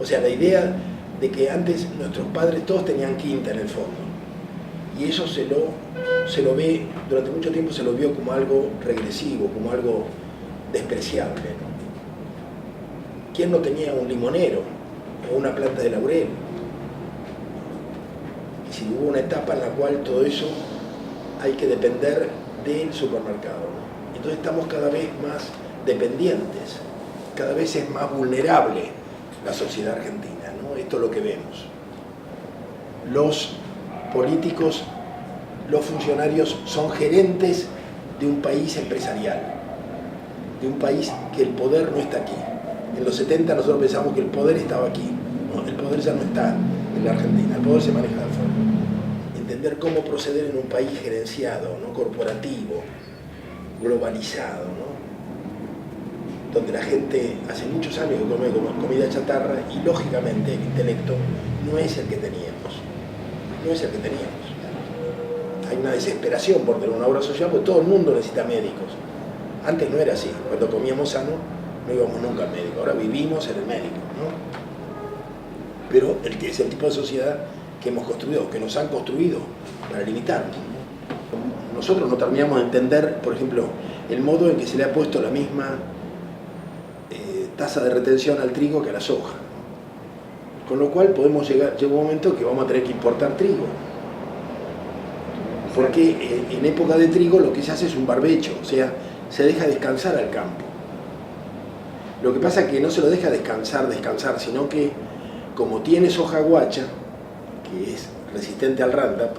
O sea, la idea de que antes nuestros padres todos tenían quinta en el fondo. Y eso se lo ve, durante mucho tiempo se lo vio como algo regresivo, como algo despreciable, ¿no? ¿Quién no tenía un limonero o una planta de laurel? Y si hubo una etapa en la cual todo eso hay que depender del supermercado, ¿no? Entonces estamos cada vez más dependientes, cada vez es más vulnerable la sociedad argentina, ¿no? Esto es lo que vemos. Los políticos, los funcionarios son gerentes de un país empresarial, de un país que el poder no está aquí. En los 70 nosotros pensamos que el poder estaba aquí, ¿no? El poder ya no está en la Argentina, el poder se maneja de afuera. Entender cómo proceder en un país gerenciado, ¿no? Corporativo, globalizado, ¿no? Donde la gente hace muchos años que come comida chatarra y lógicamente el intelecto no es el que teníamos, no es el que teníamos. Hay una desesperación por tener una obra social porque todo el mundo necesita médicos. Antes no era así, cuando comíamos sano no íbamos nunca al médico, ahora vivimos en el médico, ¿no? Pero es el tipo de sociedad que hemos construido, que nos han construido para limitarnos. Nosotros no terminamos de entender, por ejemplo, el modo en que se le ha puesto la misma tasa de retención al trigo que a la soja. Con lo cual llega un momento que vamos a tener que importar trigo. Porque en época de trigo lo que se hace es un barbecho, o sea, se deja descansar al campo. Lo que pasa es que no se lo deja descansar, sino que como tiene soja guacha, que es resistente al Roundup,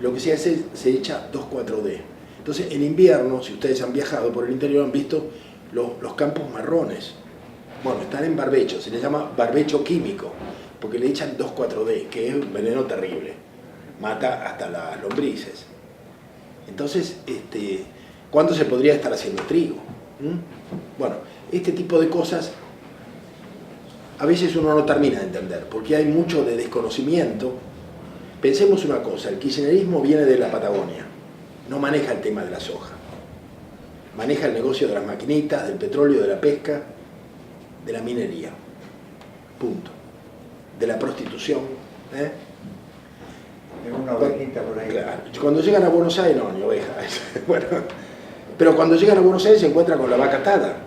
lo que se hace se echa 2,4-D. Entonces en invierno, si ustedes han viajado por el interior, han visto los campos marrones. Bueno, están en barbecho, se les llama barbecho químico, porque le echan 2,4-D, que es un veneno terrible, mata hasta las lombrices. Entonces, ¿cuándo se podría estar haciendo trigo? Bueno, este tipo de cosas a veces uno no termina de entender, porque hay mucho de desconocimiento. Pensemos una cosa, el kirchnerismo viene de la Patagonia, no maneja el tema de la soja, maneja el negocio de las maquinitas, del petróleo, de la pesca, de la minería, punto, de la prostitución, ¿eh? Una ovejita por ahí. Claro. Cuando llegan a Buenos Aires, no, ni oveja. Bueno, pero cuando llegan a Buenos Aires se encuentran con la vaca atada.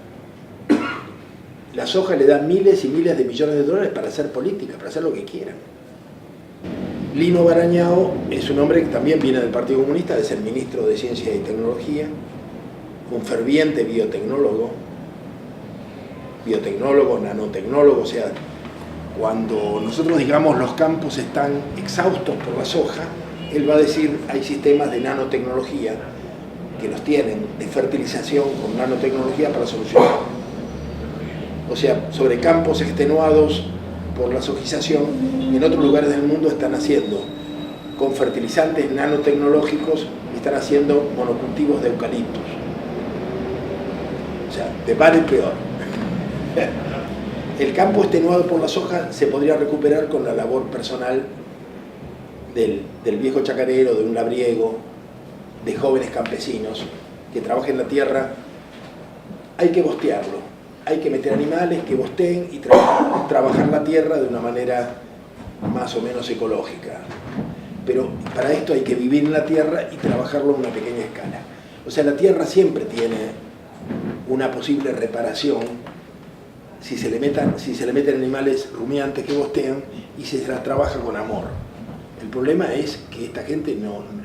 La soja le da miles y miles de millones de dólares para hacer política, para hacer lo que quieran. Lino Barañao es un hombre que también viene del Partido Comunista, es el ministro de Ciencia y Tecnología, un ferviente biotecnólogo, nanotecnólogo, o sea, cuando nosotros digamos los campos están exhaustos por la soja, él va a decir hay sistemas de nanotecnología que los tienen, de fertilización con nanotecnología para solucionar. O sea, sobre campos extenuados por la sojización, en otros lugares del mundo están haciendo con fertilizantes nanotecnológicos, están haciendo monocultivos de eucaliptos. O sea, de mal en peor. El campo extenuado por la soja se podría recuperar con la labor personal del viejo chacarero, de un labriego, de jóvenes campesinos que trabajen la tierra. Hay que bostearlo, hay que meter animales que bosteen y trabajar la tierra de una manera más o menos ecológica. Pero para esto hay que vivir en la tierra y trabajarlo en una pequeña escala. O sea, la tierra siempre tiene una posible reparación si se le meten animales rumiantes que bostean y se las trabaja con amor. El problema es que esta gente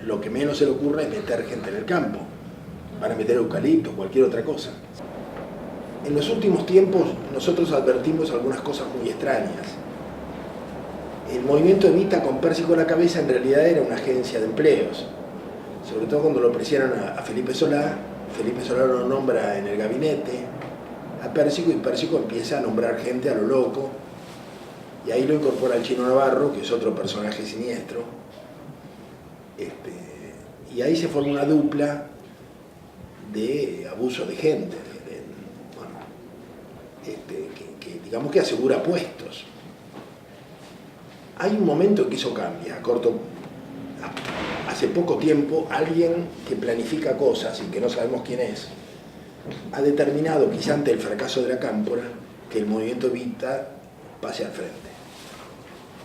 lo que menos se le ocurre es meter gente en el campo. Van a meter eucalipto, cualquier otra cosa. En los últimos tiempos nosotros advertimos algunas cosas muy extrañas. El movimiento Evita con Pérsico a la cabeza en realidad era una agencia de empleos, sobre todo cuando lo presionan a Felipe Solá. Felipe Solá lo nombra en el gabinete a Pérsico y Pérsico empieza a nombrar gente a lo loco y ahí lo incorpora el Chino Navarro, que es otro personaje siniestro, y ahí se forma una dupla de abuso de gente, que digamos que asegura puestos. Hay un momento en que eso cambia, hace poco tiempo alguien que planifica cosas y que no sabemos quién es, ha determinado, quizá ante el fracaso de la Cámpora, que el movimiento Evita pase al frente.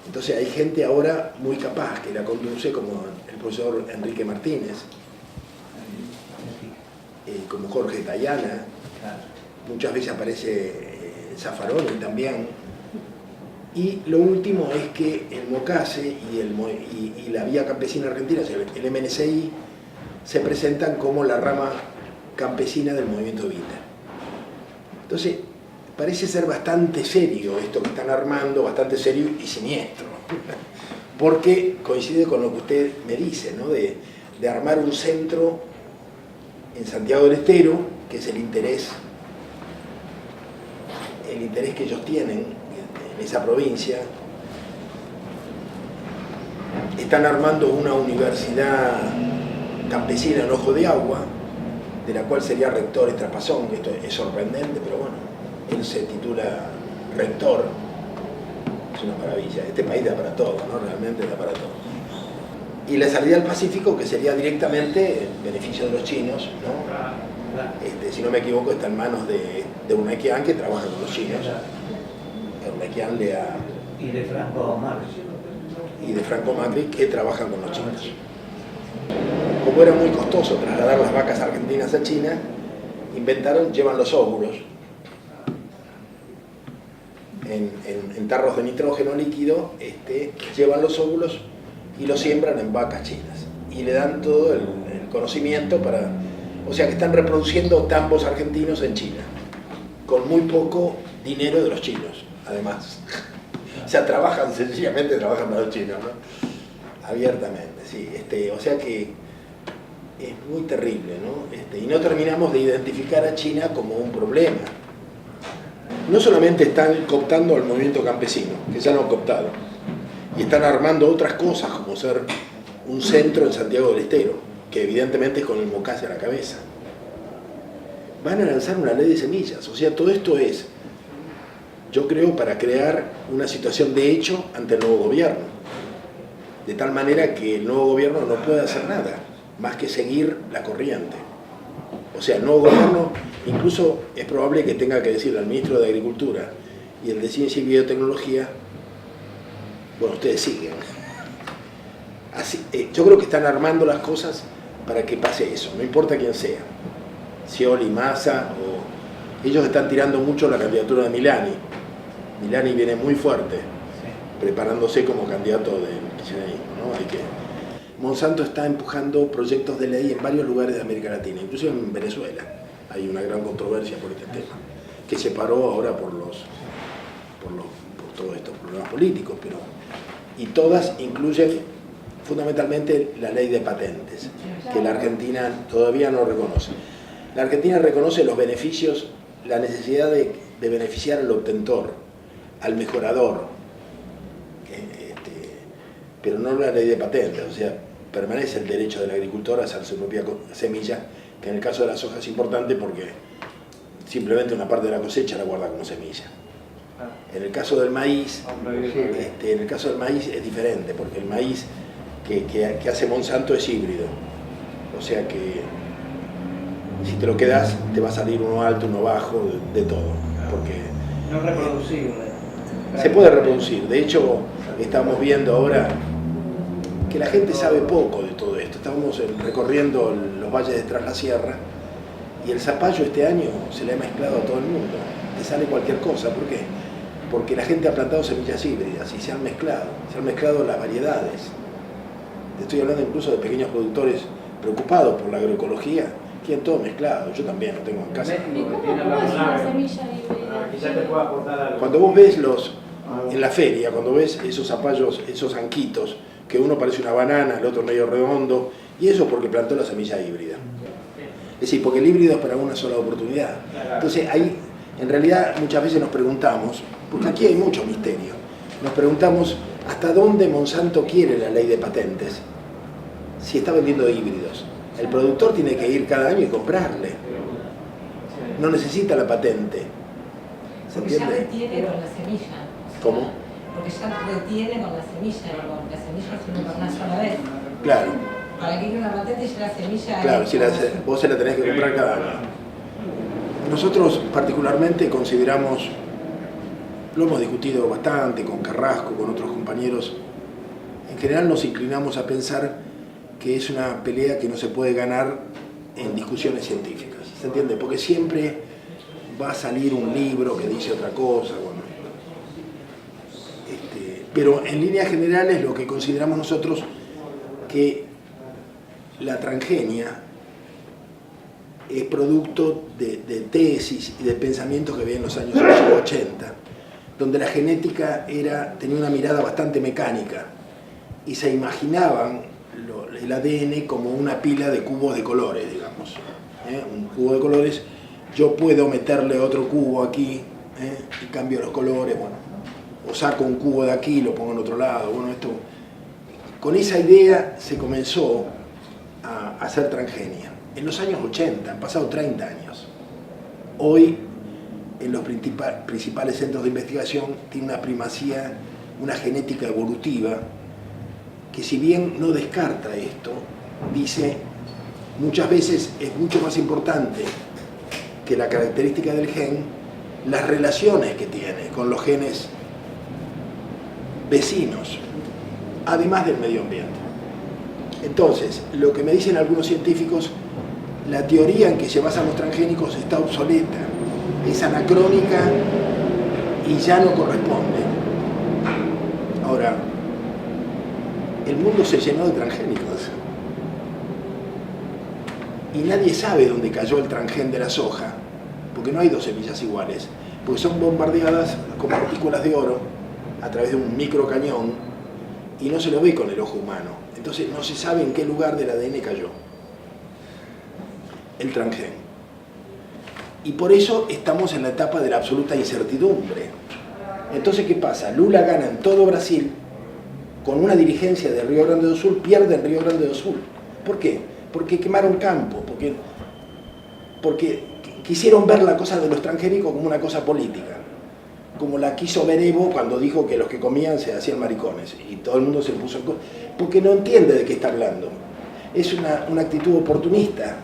Entonces hay gente ahora muy capaz que la conduce, como el profesor Enrique Martínez, como Jorge Tayana, muchas veces aparece Zaffaroni también. Y lo último es que el MOCASE y la Vía Campesina Argentina, o sea, el MNCI, se presentan como la rama campesina del movimiento Evita. Entonces, parece ser bastante serio esto que están armando, bastante serio y siniestro, porque coincide con lo que usted me dice, ¿no? de armar un centro en Santiago del Estero, que es el interés que ellos tienen en esa provincia. Están armando una universidad campesina en Ojo de Agua, de la cual sería rector Estrapazón. Esto es sorprendente, pero bueno, él se titula rector. Es una maravilla. Este país da para todo, ¿no? Realmente da para todo. Y la salida al Pacífico, que sería directamente en beneficio de los chinos, ¿no? Si no me equivoco, está en manos de Urnequian, que trabaja con los chinos. Urnequian y de Franco Macri. Y de Franco Macri, que trabajan con los chinos. Como era muy costoso trasladar las vacas argentinas a China, llevan los óvulos en tarros de nitrógeno líquido, llevan los óvulos y los siembran en vacas chinas. Y le dan todo el conocimiento para... O sea que están reproduciendo tambos argentinos en China, con muy poco dinero de los chinos, además. O sea, sencillamente trabajan para los chinos, ¿no? Abiertamente, sí. O sea que es muy terrible, ¿no? Y no terminamos de identificar a China como un problema. No solamente están cooptando al movimiento campesino, que ya lo han cooptado, y están armando otras cosas, como ser un centro en Santiago del Estero, que evidentemente es con el MOCASE a la cabeza. Van a lanzar una ley de semillas, o sea, todo esto es, yo creo, para crear una situación de hecho ante el nuevo gobierno, de tal manera que el nuevo gobierno no puede hacer nada, más que seguir la corriente. O sea, el nuevo gobierno incluso es probable que tenga que decirle al ministro de Agricultura y el de Ciencia y Biotecnología, bueno, ustedes siguen. Así, yo creo que están armando las cosas para que pase eso, no importa quién sea, Scioli, Massa, o ellos están tirando mucho la candidatura de Milani. Milani viene muy fuerte, preparándose como candidato del kirchnerismo, ¿no? Monsanto está empujando proyectos de ley en varios lugares de América Latina, incluso en Venezuela. Hay una gran controversia por este tema, que se paró ahora por todos estos problemas políticos, y todas incluyen fundamentalmente la ley de patentes, que la Argentina todavía no reconoce. La Argentina reconoce los beneficios, la necesidad de beneficiar al obtentor, al mejorador, pero no la ley de patentes, o sea, permanece el derecho del agricultor a hacer su propia semilla, que en el caso de la soja es importante porque simplemente una parte de la cosecha la guarda como semilla. En el caso del maíz, es diferente, porque el maíz que hace Monsanto es híbrido, o sea que si te lo quedas te va a salir uno alto, uno bajo, de todo, porque no es reproducible. Se puede reproducir. De hecho, estamos viendo ahora que la gente sabe poco de todo esto. Estamos recorriendo los valles de Tras la Sierra y el zapallo este año se le ha mezclado a todo el mundo. Te sale cualquier cosa. ¿Por qué? Porque la gente ha plantado semillas híbridas y se han mezclado las variedades. Estoy hablando incluso de pequeños productores preocupados por la agroecología, quieren todo mezclado. Yo también lo tengo en casa. ¿Cómo es una semilla híbrida? Cuando vos ves en la feria, cuando ves esos zapallos, esos anquitos, que uno parece una banana, el otro medio redondo, y eso porque plantó la semilla híbrida. Es decir, porque el híbrido es para una sola oportunidad. Entonces ahí, en realidad, muchas veces nos preguntamos, porque aquí hay mucho misterio, nos preguntamos hasta dónde Monsanto quiere la ley de patentes, si está vendiendo híbridos. El productor tiene que ir cada año y comprarle. No necesita la patente. ¿Se Porque ya entiende? retiene con la semilla. ¿Cómo? Porque ya retiene con la semilla, con la semilla sino por una sola vez. Claro. Para que haya una patente ya la semilla... Claro, si vos se la tenés que comprar cada año. Nosotros particularmente consideramos lo hemos discutido bastante con Carrasco, con otros compañeros. En general nos inclinamos a pensar que es una pelea que no se puede ganar en discusiones científicas, ¿se entiende? Porque siempre va a salir un libro que dice otra cosa, bueno. Pero en líneas generales lo que consideramos nosotros que la transgenia es producto de tesis y de pensamientos que había en los años 80, donde la genética tenía una mirada bastante mecánica y se imaginaban el ADN como una pila de cubos de colores, digamos. Un cubo de colores, yo puedo meterle otro cubo aquí y cambio los colores, bueno, o saco un cubo de aquí y lo pongo en otro lado. Bueno, con esa idea se comenzó a hacer transgenia. En los años 80, han pasado 30 años. Hoy, en los principales centros de investigación, tiene una primacía, una genética evolutiva, que si bien no descarta esto, dice muchas veces es mucho más importante que la característica del gen, las relaciones que tiene con los genes vecinos, además del medio ambiente. Entonces, lo que me dicen algunos científicos, la teoría en que se basan los transgénicos está obsoleta, es anacrónica y ya no corresponde. Ahora, el mundo se llenó de transgénicos y nadie sabe dónde cayó el transgén de la soja, porque no hay dos semillas iguales, porque son bombardeadas con partículas de oro a través de un microcañón y no se lo ve con el ojo humano. Entonces no se sabe en qué lugar del ADN cayó el transgén. Y por eso estamos en la etapa de la absoluta incertidumbre. Entonces, ¿qué pasa? Lula gana en todo Brasil, con una dirigencia de Río Grande do Sul, pierde en Río Grande do Sul. ¿Por qué? Porque quemaron campo, porque quisieron ver la cosa de los transgénicos como una cosa política, como la quiso ver Evo cuando dijo que los que comían se hacían maricones, y todo el mundo se puso en contra, porque no entiende de qué está hablando. Es una actitud oportunista,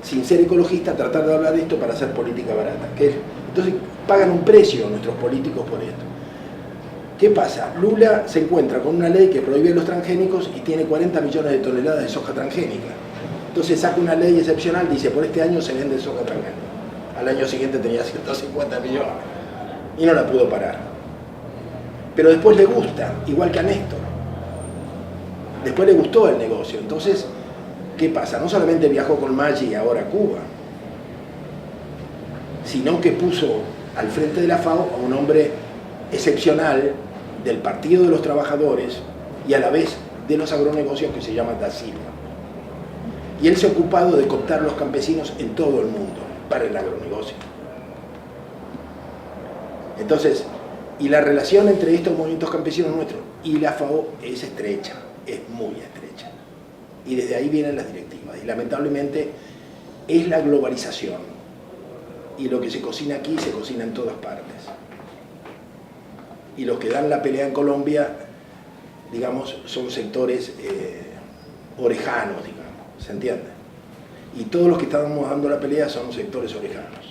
sin ser ecologista, tratar de hablar de esto para hacer política barata. Entonces pagan un precio nuestros políticos por esto. ¿Qué pasa? Lula se encuentra con una ley que prohíbe los transgénicos y tiene 40 millones de toneladas de soja transgénica. Entonces saca una ley excepcional, dice, por este año se vende soja transgénica. Al año siguiente tenía 150 millones y no la pudo parar. Pero después le gusta, igual que a Néstor. Después le gustó el negocio. Entonces, ¿qué pasa? No solamente viajó con Maggi ahora a Cuba, sino que puso al frente de la FAO a un hombre excepcional del Partido de los Trabajadores y a la vez de los agronegocios, que se llama Da Silva. Y él se ha ocupado de cooptar a los campesinos en todo el mundo para el agronegocio. Entonces, y la relación entre estos movimientos campesinos nuestros y la FAO es estrecha, es muy estrecha. Y desde ahí vienen las directivas. Y lamentablemente es la globalización. Y lo que se cocina aquí se cocina en todas partes. Y los que dan la pelea en Colombia, digamos, son sectores orejanos, digamos, ¿se entiende? Y todos los que estamos dando la pelea son sectores orejanos.